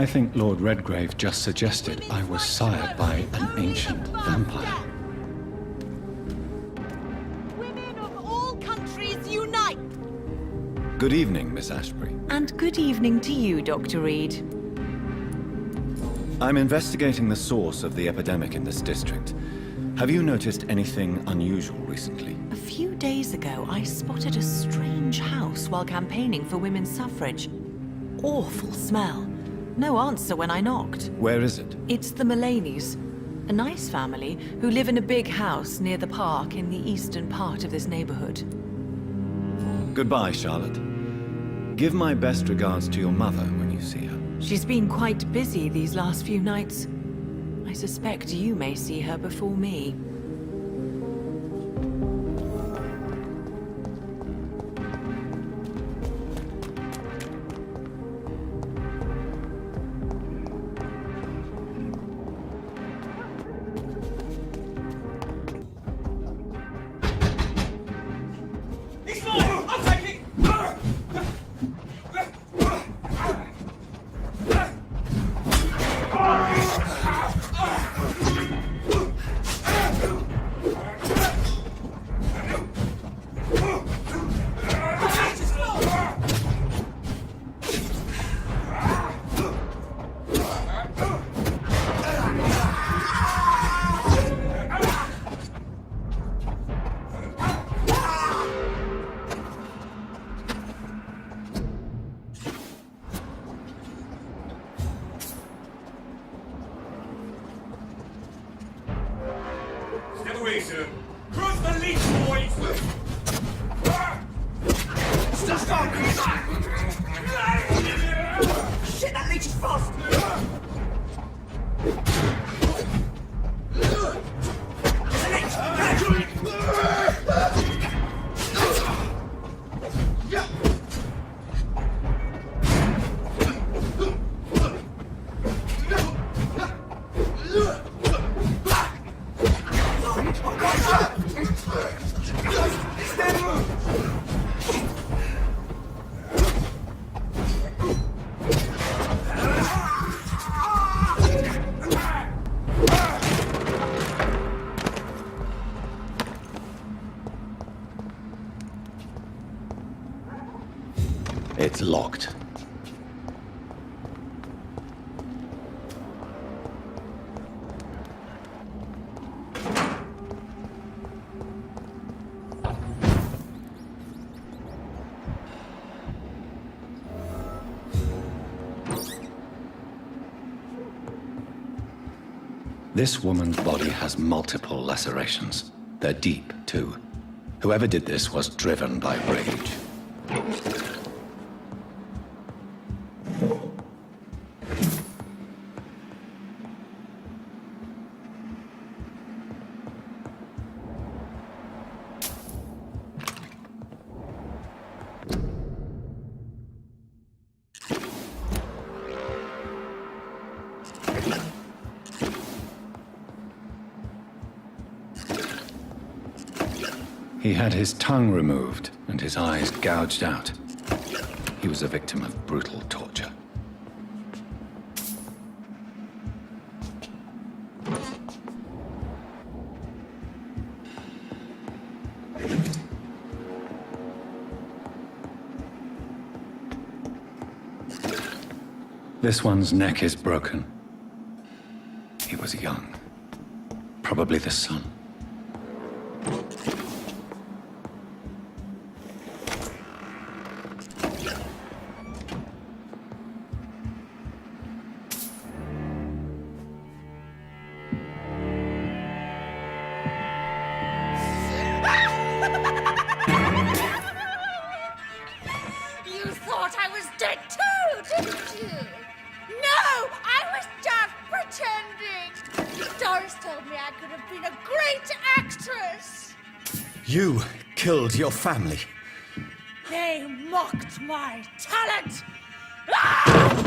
I think Lord Redgrave just suggested I was sired by an ancient vampire. Women of all countries unite! Good evening, Miss Ashbury. And good evening to you, Dr. Reed. I'm investigating the source of the epidemic in this district. Have you noticed anything unusual recently? A few days ago, I spotted a strange house while campaigning for women's suffrage. Awful smell. No answer when I knocked. Where is it? It's the Mullaneys, a nice family who live in a big house near the park in the eastern part of this neighborhood. Goodbye, Charlotte. Give my best regards to your mother when you see her. She's been quite busy these last few nights. I suspect you may see her before me. Cross the leash, boys! Stop! Shit, that leech is fast! There's a leech! It's locked. This woman's body has multiple lacerations. They're deep, too. Whoever did this was driven by rage. He had his tongue removed and his eyes gouged out. He was a victim of brutal torture. This one's neck is broken. He was young. Probably the son. You thought I was dead too, didn't you? No, I was just pretending. Doris told me I could have been a great actress. You killed your family. They mocked my talent. Ah!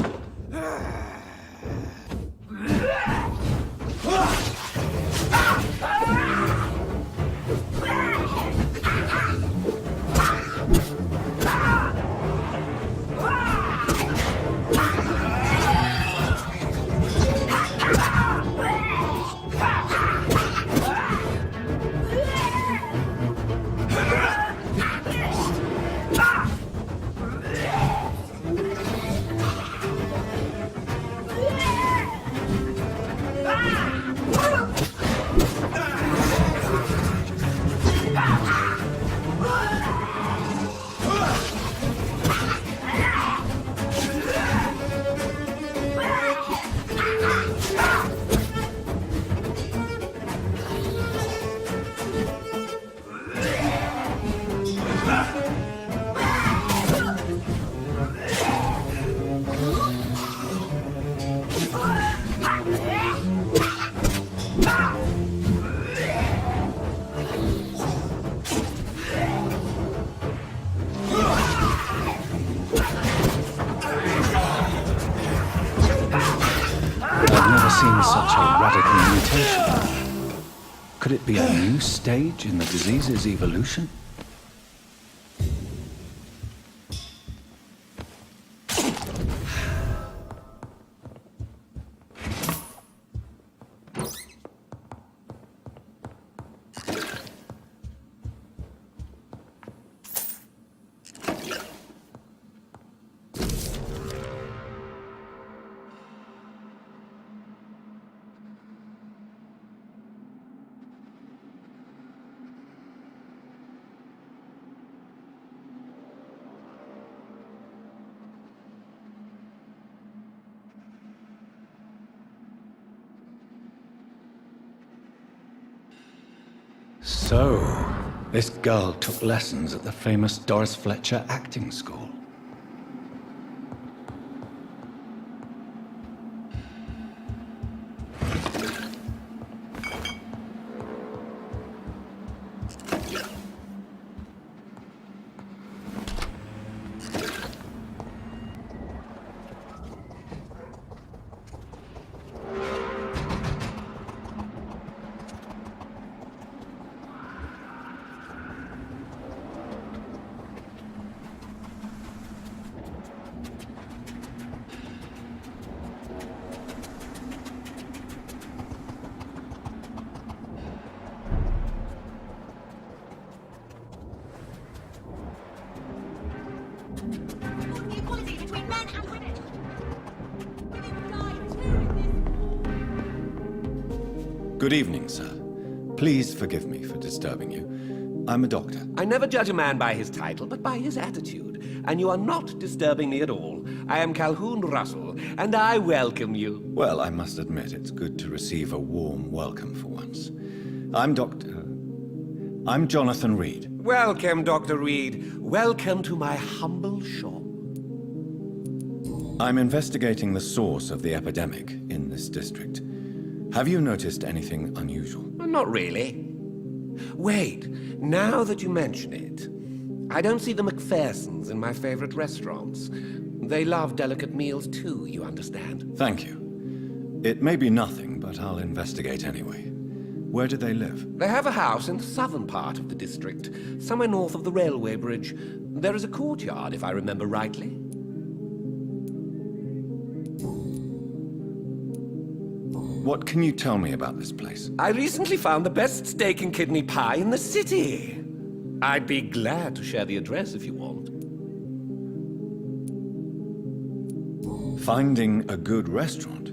seen such a radical mutation? Could it be a new stage in the disease's evolution? So, this girl took lessons at the famous Doris Fletcher acting school. Equality between men and women. Women die too in this. Good evening, sir. Please forgive me for disturbing you. I'm a doctor. I never judge a man by his title, but by his attitude. And you are not disturbing me at all. I am Calhoun Russell, and I welcome you. Well, I must admit it's good to receive a warm welcome for once. I'm Jonathan Reed. Welcome, Dr. Reed. Welcome to my humble shop. I'm investigating the source of the epidemic in this district. Have you noticed anything unusual? Not really. Wait, now that you mention it, I don't see the McPhersons in my favorite restaurants. They love delicate meals too, you understand? Thank you. It may be nothing, but I'll investigate anyway. Where do they live? They have a house in the southern part of the district, somewhere north of the railway bridge. There is a courtyard, if I remember rightly. What can you tell me about this place? I recently found the best steak and kidney pie in the city. I'd be glad to share the address if you want. Finding a good restaurant?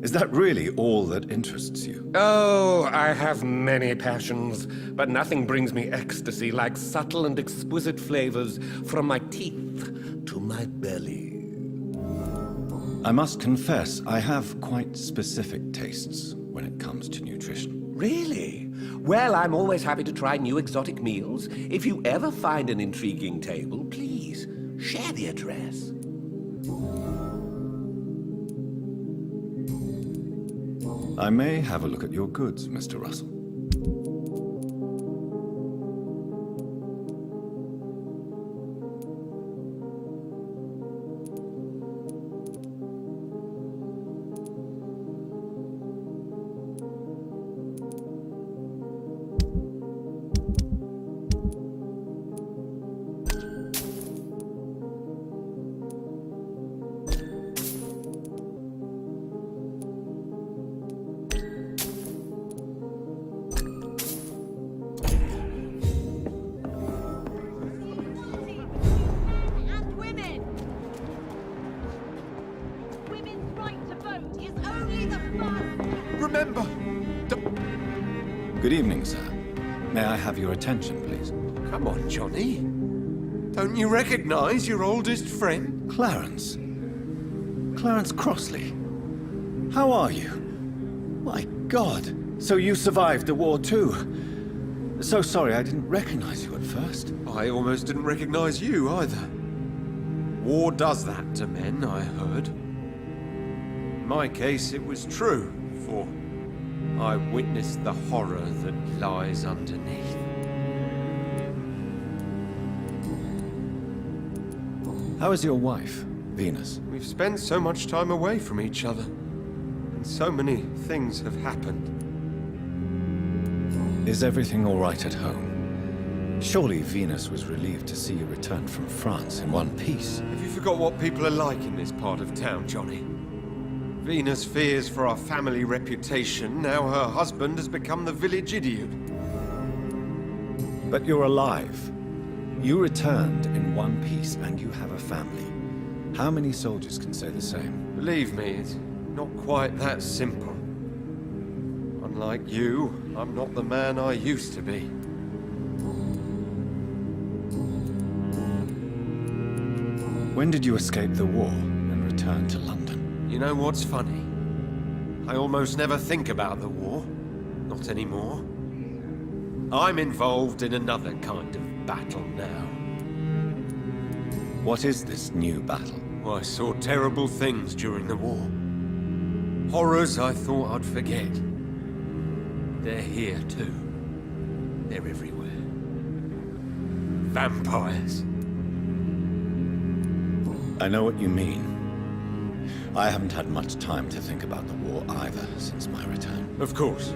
Is that really all that interests you? Oh, I have many passions, but nothing brings me ecstasy like subtle and exquisite flavors from my teeth to my belly. I must confess, I have quite specific tastes when it comes to nutrition. Really? Well, I'm always happy to try new exotic meals. If you ever find an intriguing table, please share the address. I may have a look at your goods, Mr. Russell. And women. Women's right to vote is only the first. Remember, Good evening, sir. May I have your attention, please? come on, Johnny. Don't you recognize your oldest friend? Clarence. Clarence Crossley. How are you? My God. So you survived the war too. So sorry I didn't recognize you at first. I almost didn't recognize you either. War does that to men, I heard. In my case, it was true, for I witnessed the horror that lies underneath. How is your wife, Venus? We've spent so much time away from each other. And So many things have happened. Is everything all right at home? Surely Venus was relieved to see you return from France in one piece. Have you forgot what people are like in this part of town, Johnny? Venus fears for our family reputation. Now her husband has become the village idiot. But you're alive. You returned in one piece and you have a family. How many soldiers can say the same? Believe me, it's not quite that simple. Unlike you, I'm not the man I used to be. When did you escape the war and return to London? You know what's funny? I almost never think about the war. Not anymore. I'm involved in another kind of battle now. What is this new battle? I saw terrible things during the war. Horrors I thought I'd forget. They're here too. They're everywhere. Vampires. I know what you mean. I haven't had much time to think about the war either since my return. Of course.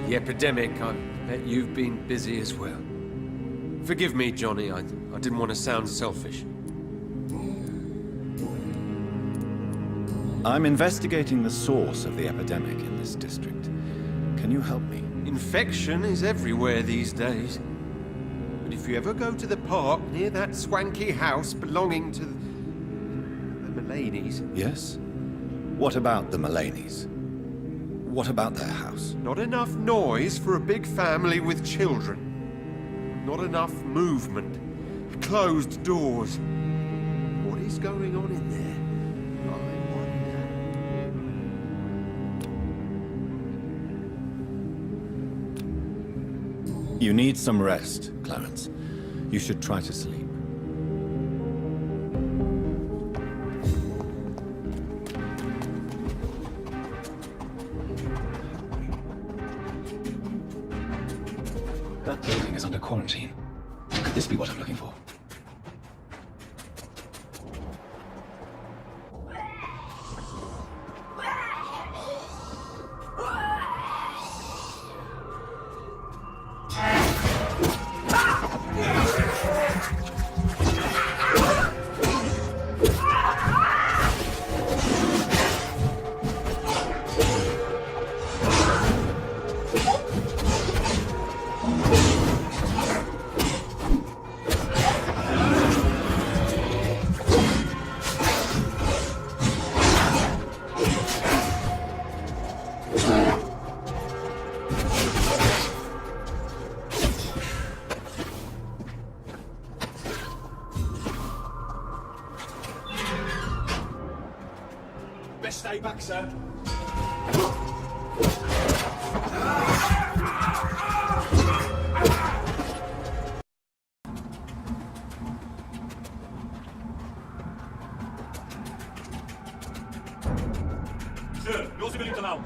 The epidemic, I bet you've been busy as well. Forgive me, Johnny, I didn't want to sound selfish. I'm investigating the source of the epidemic in this district. Can you help me? Infection is everywhere these days. But if you ever go to the park near that swanky house belonging to the Mullaneys... Yes? What about the Mullaneys? What about their house? Not enough noise for a big family with children. Not enough movement. Closed doors. What is going on in there? I wonder. You need some rest, Clarence. You should try to sleep. That building is under quarantine. Could this be what I'm looking for? Best stay back, sir. Sir, no civilians allowed.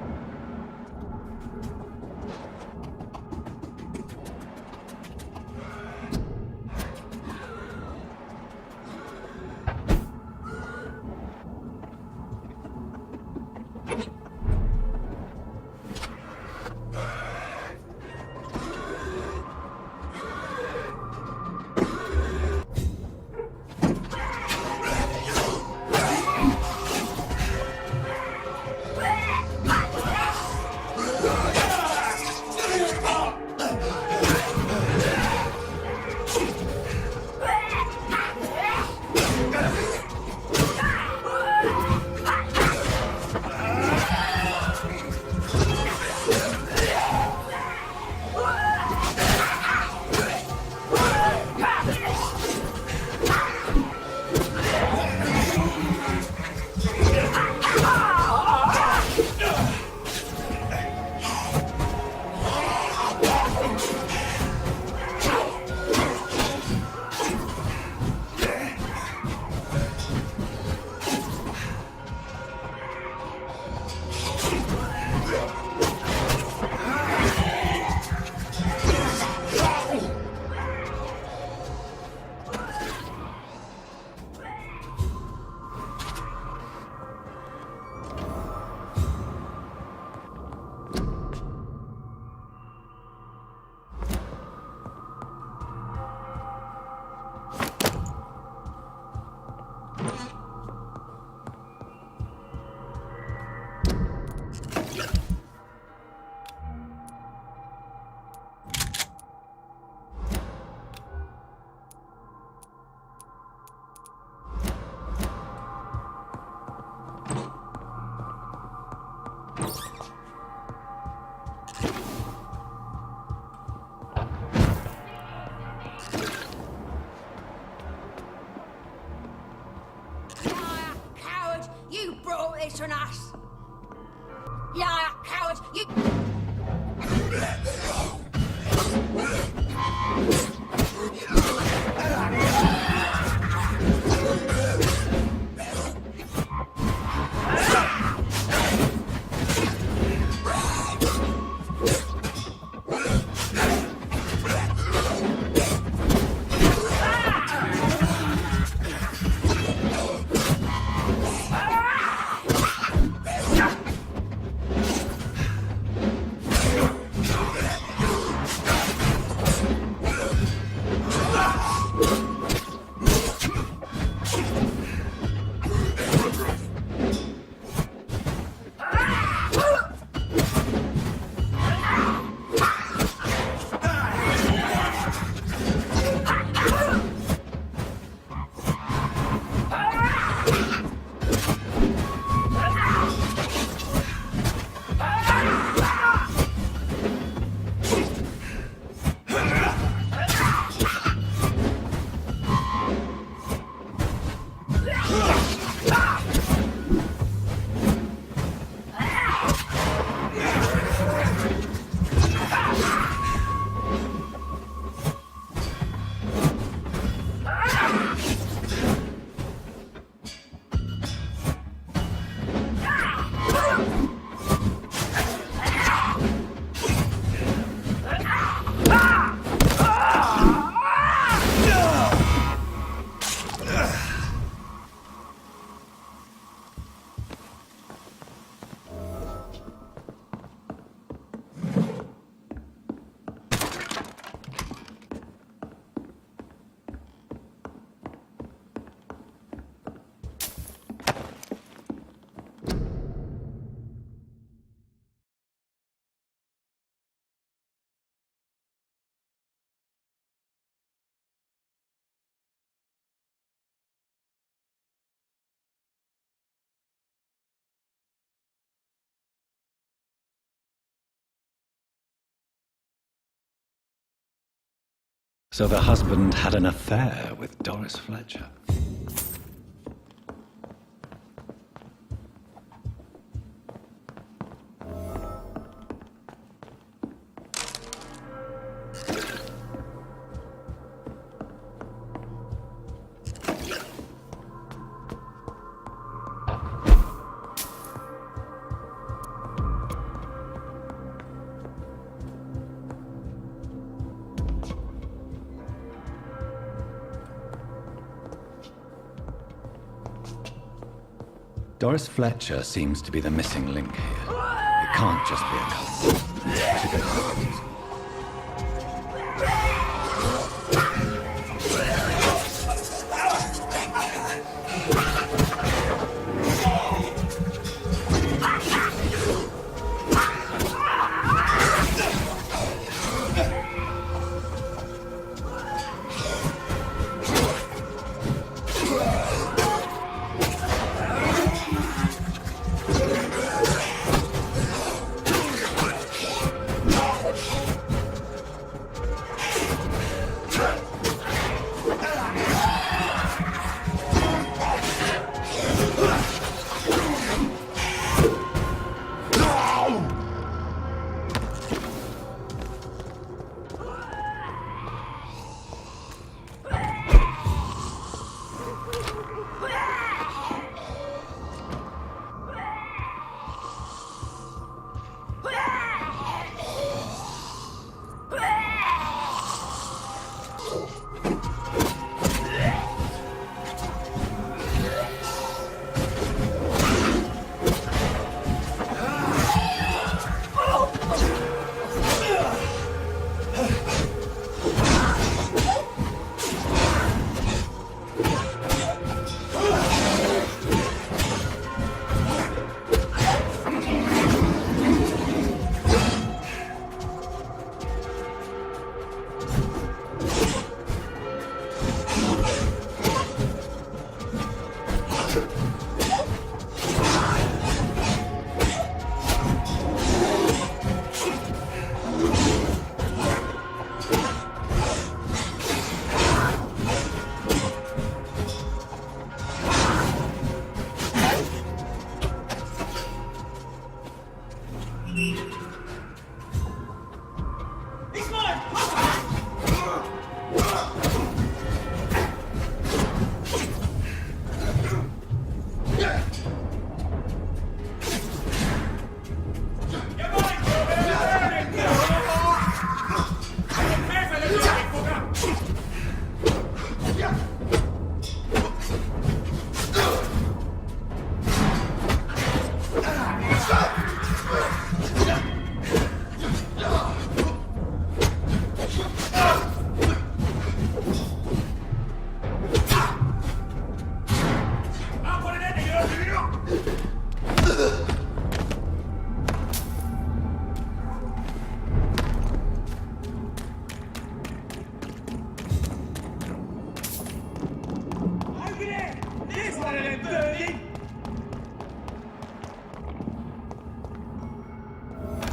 Liar, coward! You brought this on us! Liar, coward! You... So the husband had an affair with Doris Fletcher. Doris Fletcher seems to be the missing link here. It can't just be a couple. I should go to the photos.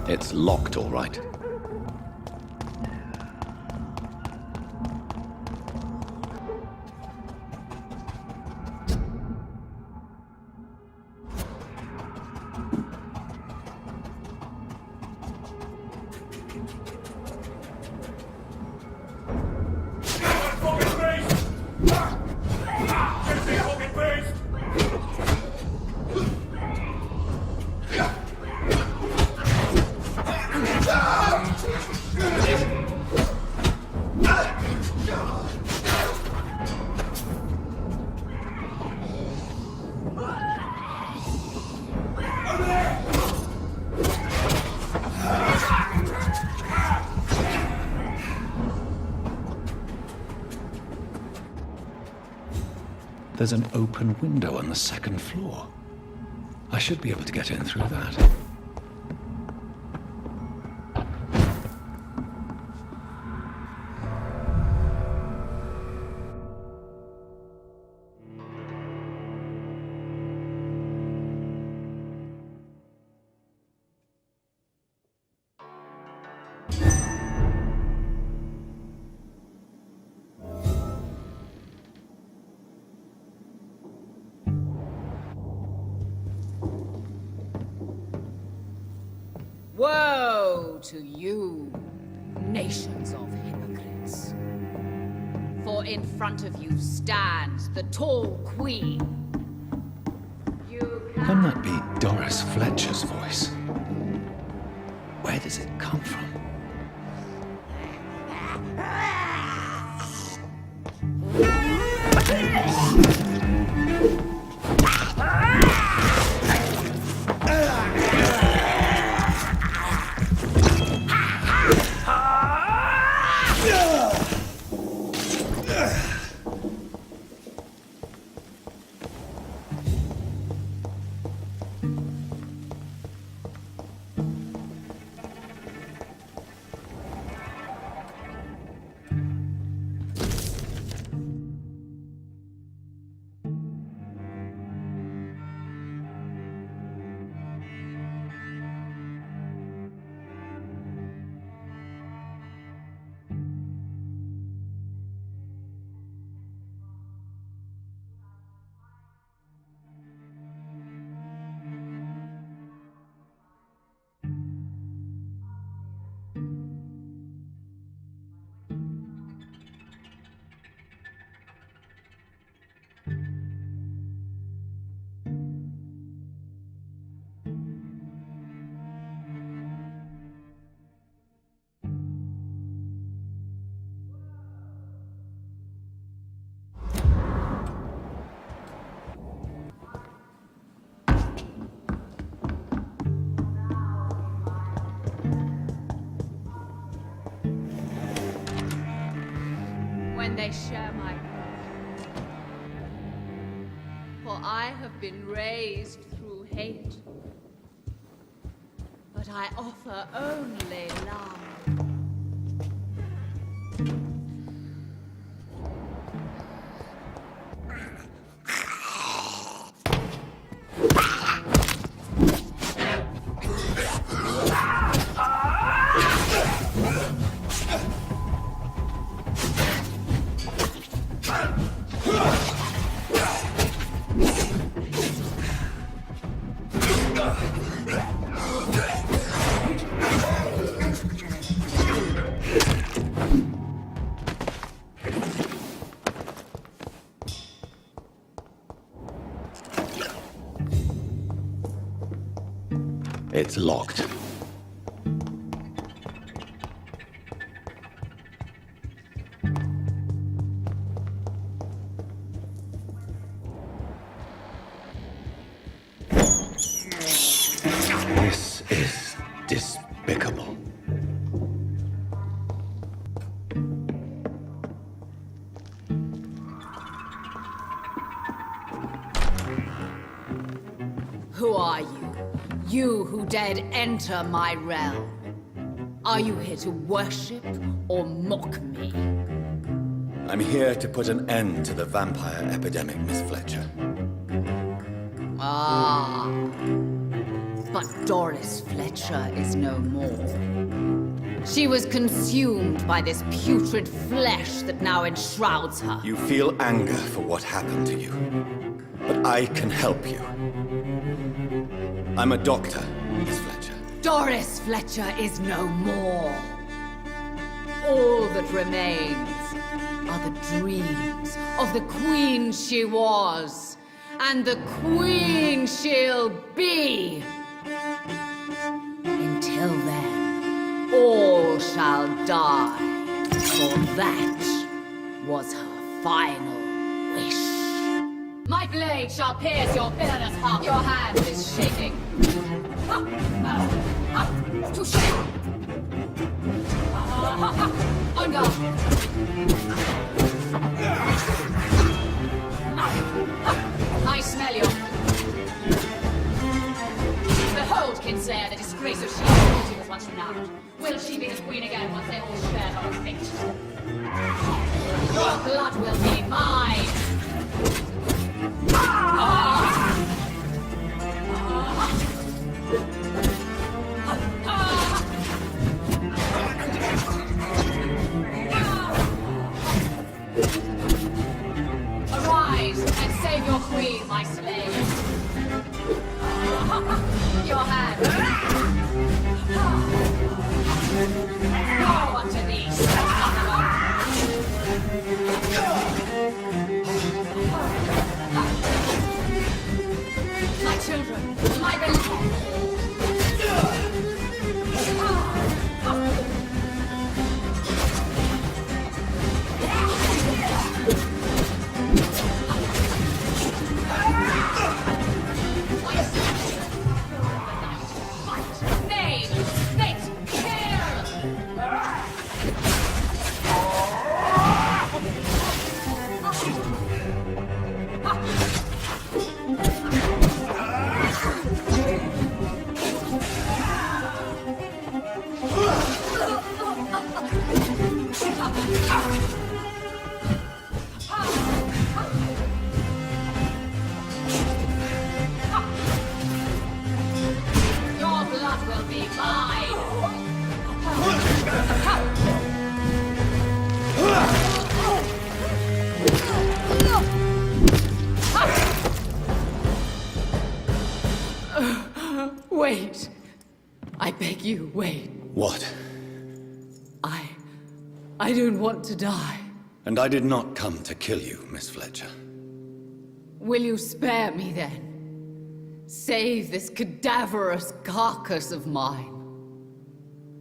It's locked, all right. There's an open window on the second floor. I should be able to get in through that. Woe to you, nations of hypocrites. For in front of you stands the tall queen. Can that be Doris Fletcher's voice? Where does it come from? When they share my blood. For I have been raised through hate, but I offer only love. It's locked. This is despicable. Who are you? You who dared enter my realm. Are you here to worship or mock me? I'm here to put an end to the vampire epidemic, Miss Fletcher. Ah. But Doris Fletcher is no more. She was consumed by this putrid flesh that now enshrouds her. You feel anger for what happened to you, but I can help you. I'm a doctor, Miss Fletcher. Doris Fletcher is no more. All that remains are the dreams of the queen she was, and the queen she'll be. Until then, all shall die, for that was her final wish. My blade shall pierce your villainous heart. Your hand is shaking. Touché! On guard! I smell you. Behold, Kinslayer, the disgrace of she was once renowned. Will she be the queen again once they all share her fate? Your blood will be mine! Arise and save your queen, my slave. Your hand. Go unto these. My children, my beloved. Wait. I beg you, wait. What? I don't want to die. And I did not come to kill you, Miss Fletcher. Will you spare me then? Save this cadaverous carcass of mine.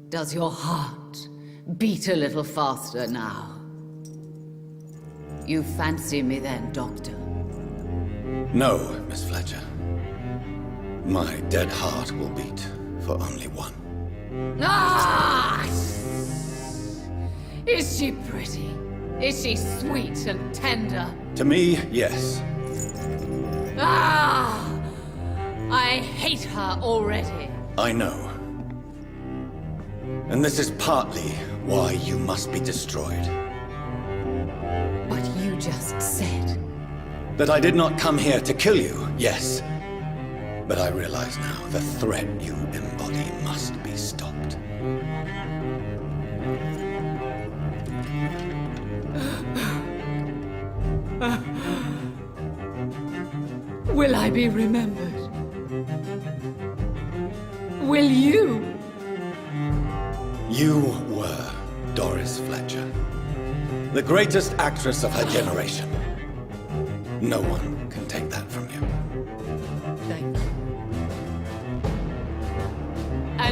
Does your heart beat a little faster now? You fancy me then, Doctor? No, Miss Fletcher. My dead heart will beat for only one. Ah! Is she pretty? Is she sweet and tender? To me, yes. Ah! I hate her already. I know. And this is partly why you must be destroyed. But you just said... That I did not come here to kill you, yes. But I realize now the threat you embody must be stopped. Will I be remembered? Will you? You were Doris Fletcher, the greatest actress of her generation. No one can take that from you. Thank you.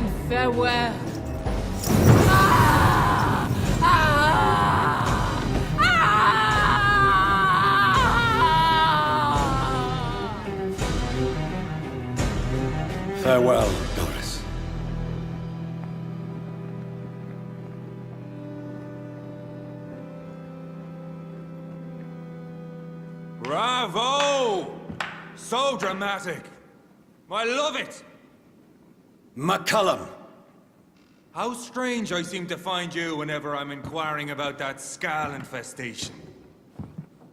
and farewell. Farewell, Doris. Bravo! So dramatic. I love it. McCullum! How strange I seem to find you whenever I'm inquiring about that skull infestation.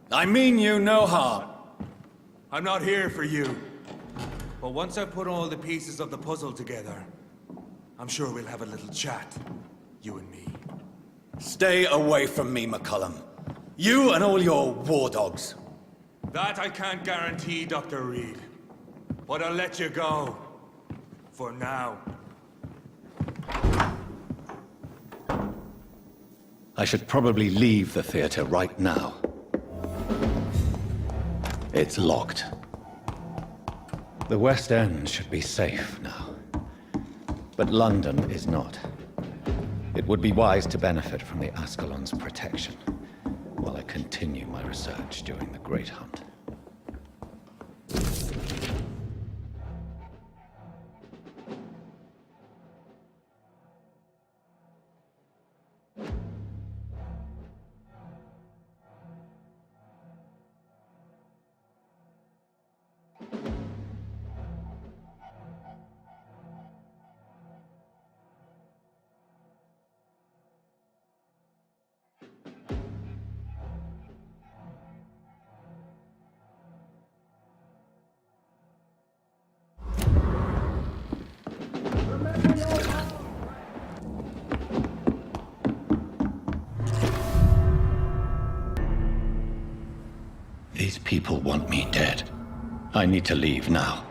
I mean you no harm. I'm not here for you. But once I've put all the pieces of the puzzle together, I'm sure we'll have a little chat, you and me. Stay away from me, McCullum. You and all your war dogs. That I can't guarantee, Dr. Reed. But I'll let you go. For now. I should probably leave the theater right now. It's locked. The West End should be safe now. But London is not. It would be wise to benefit from the Ascalon's protection while I continue my research during the Great Hunt. These people want me dead. I need to leave now.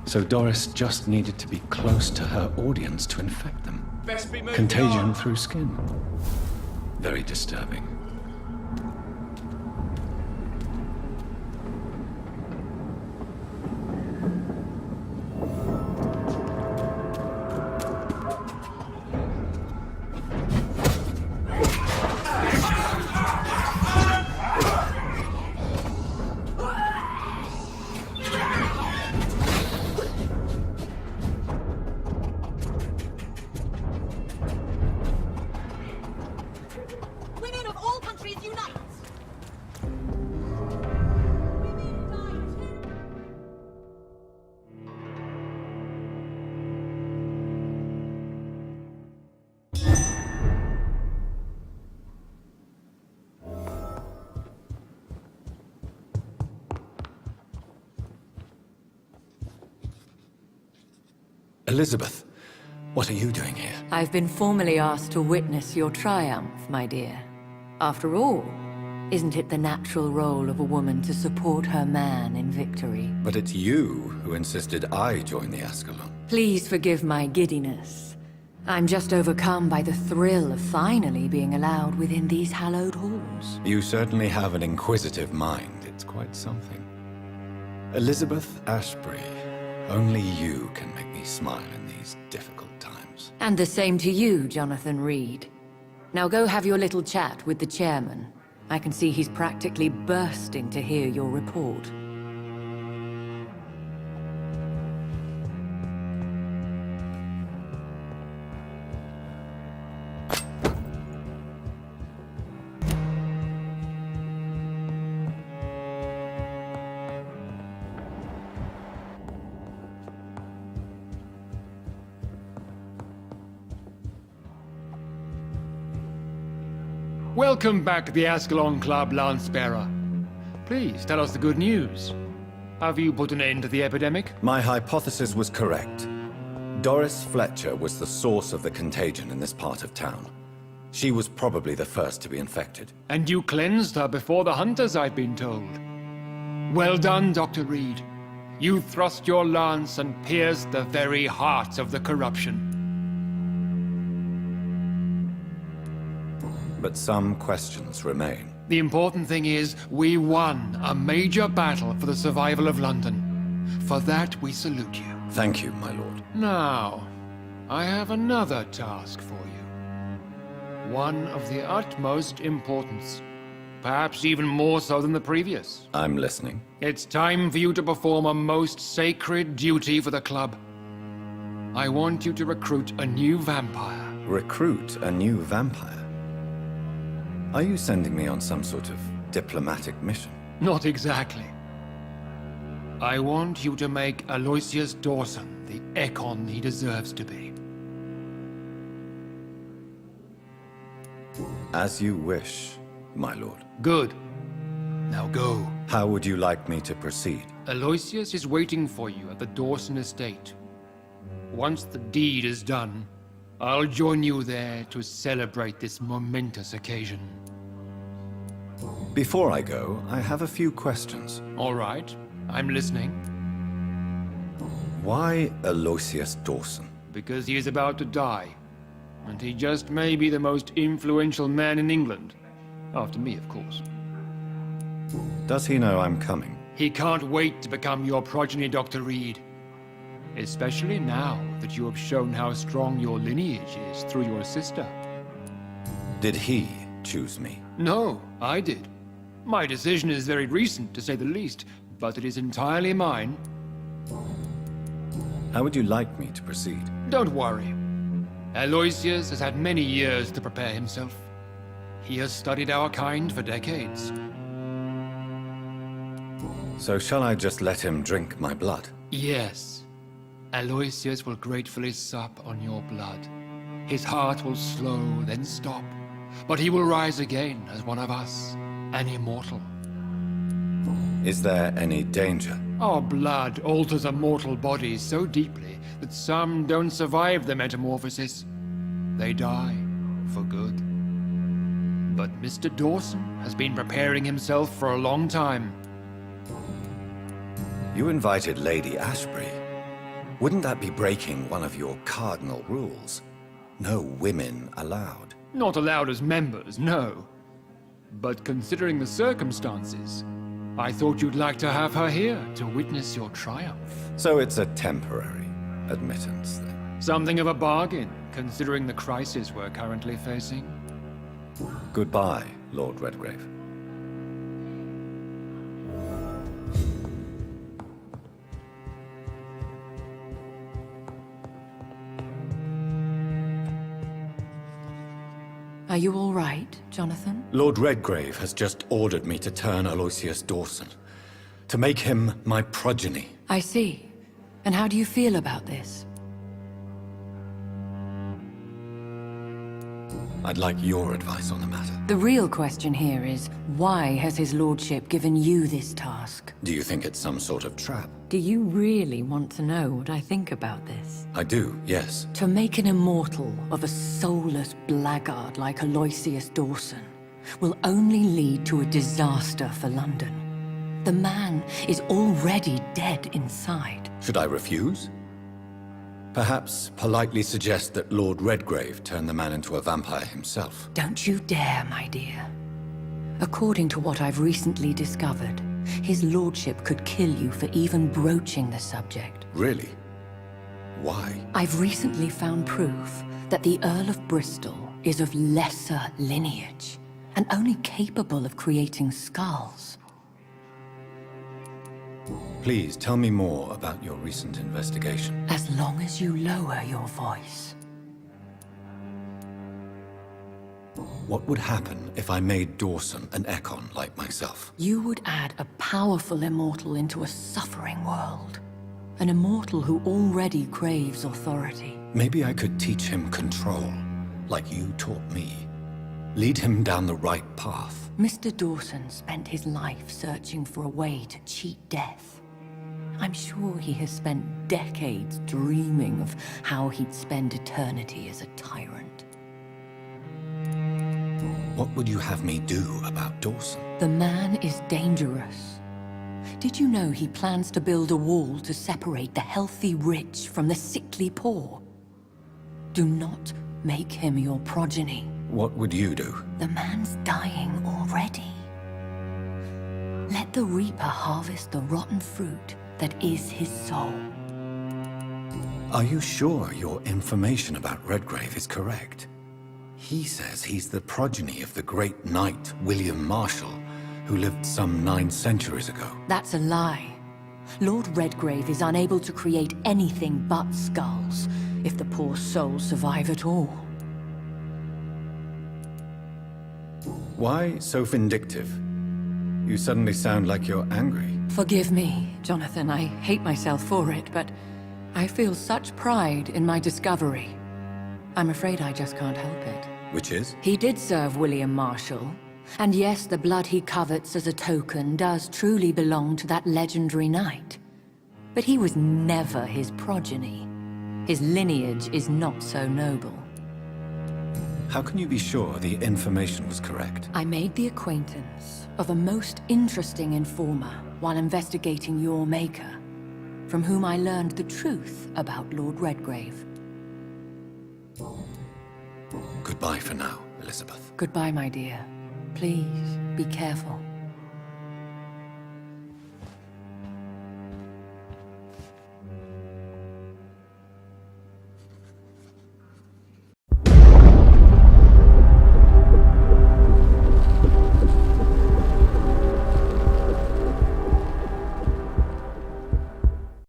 So Doris just needed to be close to her audience to infect them. Contagion through skin. Very disturbing. Women of all countries unite! Elizabeth, what are you doing here? I've been formally asked to witness your triumph, my dear. After all, isn't it the natural role of a woman to support her man in victory? But it's you who insisted I join the Ascalon. Please forgive my giddiness. I'm just overcome by the thrill of finally being allowed within these hallowed halls. You certainly have an inquisitive mind. It's quite something. Elizabeth Ashbury, only you can make me smile in these difficult times. And the same to you, Jonathan Reed. Now go have your little chat with the chairman. I can see he's practically bursting to hear your report. Welcome back to the Ascalon Club, Lance-Bearer. Please, tell us the good news. Have you put an end to the epidemic? My hypothesis was correct. Doris Fletcher was the source of the contagion in this part of town. She was probably the first to be infected. And you cleansed her before the hunters, I've been told. Well done, Dr. Reed. You thrust your lance and pierced the very heart of the corruption. But some questions remain. The important thing is, we won a major battle for the survival of London. For that, we salute you. Thank you, my lord. Now, I have another task for you. One of the utmost importance. Perhaps even more so than the previous. I'm listening. It's time for you to perform a most sacred duty for the club. I want you to recruit a new vampire. Recruit a new vampire? Are you sending me on some sort of diplomatic mission? Not exactly. I want you to make Aloysius Dawson the Ekon he deserves to be. As you wish, my lord. Good. Now go. How would you like me to proceed? Aloysius is waiting for you at the Dawson estate. Once the deed is done, I'll join you there to celebrate this momentous occasion. Before I go, I have a few questions. All right, I'm listening. Why Aloysius Dawson? Because he is about to die, and he just may be the most influential man in England. After me, of course. Does he know I'm coming? He can't wait to become your progeny, Dr. Reed. Especially now that you have shown how strong your lineage is through your sister. Did he choose me? No, I did. My decision is very recent, to say the least, but it is entirely mine. How would you like me to proceed? Don't worry. Aloysius has had many years to prepare himself. He has studied our kind for decades. So shall I just let him drink my blood? Yes. Aloysius will gratefully sup on your blood. His heart will slow, then stop. But he will rise again as one of us, an immortal. Is there any danger? Our blood alters a mortal body so deeply that some don't survive the metamorphosis. They die for good. But Mr. Dawson has been preparing himself for a long time. You invited Lady Ashbury. Wouldn't that be breaking one of your cardinal rules? No women allowed. Not allowed as members, no. But considering the circumstances, I thought you'd like to have her here to witness your triumph. So it's a temporary admittance, then? Something of a bargain, considering the crisis we're currently facing. Goodbye, Lord Redgrave. Are you all right, Jonathan? Lord Redgrave has just ordered me to turn Aloysius Dawson, to make him my progeny. I see. And how do you feel about this? I'd like your advice on the matter. The real question here is, why has his lordship given you this task? Do you think it's some sort of trap? Do you really want to know what I think about this? I do, yes. To make an immortal of a soulless blackguard like Aloysius Dawson will only lead to a disaster for London. The man is already dead inside. Should I refuse? Perhaps politely suggest that Lord Redgrave turn the man into a vampire himself. Don't you dare, my dear. According to what I've recently discovered, his lordship could kill you for even broaching the subject. Really? Why? I've recently found proof that the Earl of Bristol is of lesser lineage and only capable of creating skulls. Please tell me more about your recent investigation. As long as you lower your voice. What would happen if I made Dawson an Ekon like myself? You would add a powerful immortal into a suffering world. An immortal who already craves authority. Maybe I could teach him control, like you taught me. Lead him down the right path. Mr. Dawson spent his life searching for a way to cheat death. I'm sure he has spent decades dreaming of how he'd spend eternity as a tyrant. What would you have me do about Dawson? The man is dangerous. Did you know he plans to build a wall to separate the healthy rich from the sickly poor? Do not make him your progeny. What would you do? The man's dying already. let the reaper harvest the rotten fruit that is his soul. Are you sure your information about Redgrave is correct? He says he's the progeny of the great knight William Marshall, who lived some 9 centuries ago. That's a lie. Lord Redgrave is unable to create anything but skulls, if the poor souls survive at all. Why so vindictive? You suddenly sound like you're angry. Forgive me, Jonathan. I hate myself for it, but I feel such pride in my discovery. I'm afraid I just can't help it. Which is? He did serve William Marshall. And yes, the blood he covets as a token does truly belong to that legendary knight. But he was never his progeny. His lineage is not so noble. How can you be sure the information was correct? I made the acquaintance of a most interesting informer while investigating your maker, from whom I learned the truth about Lord Redgrave. Goodbye for now, Elizabeth. Goodbye, my dear. Please, be careful.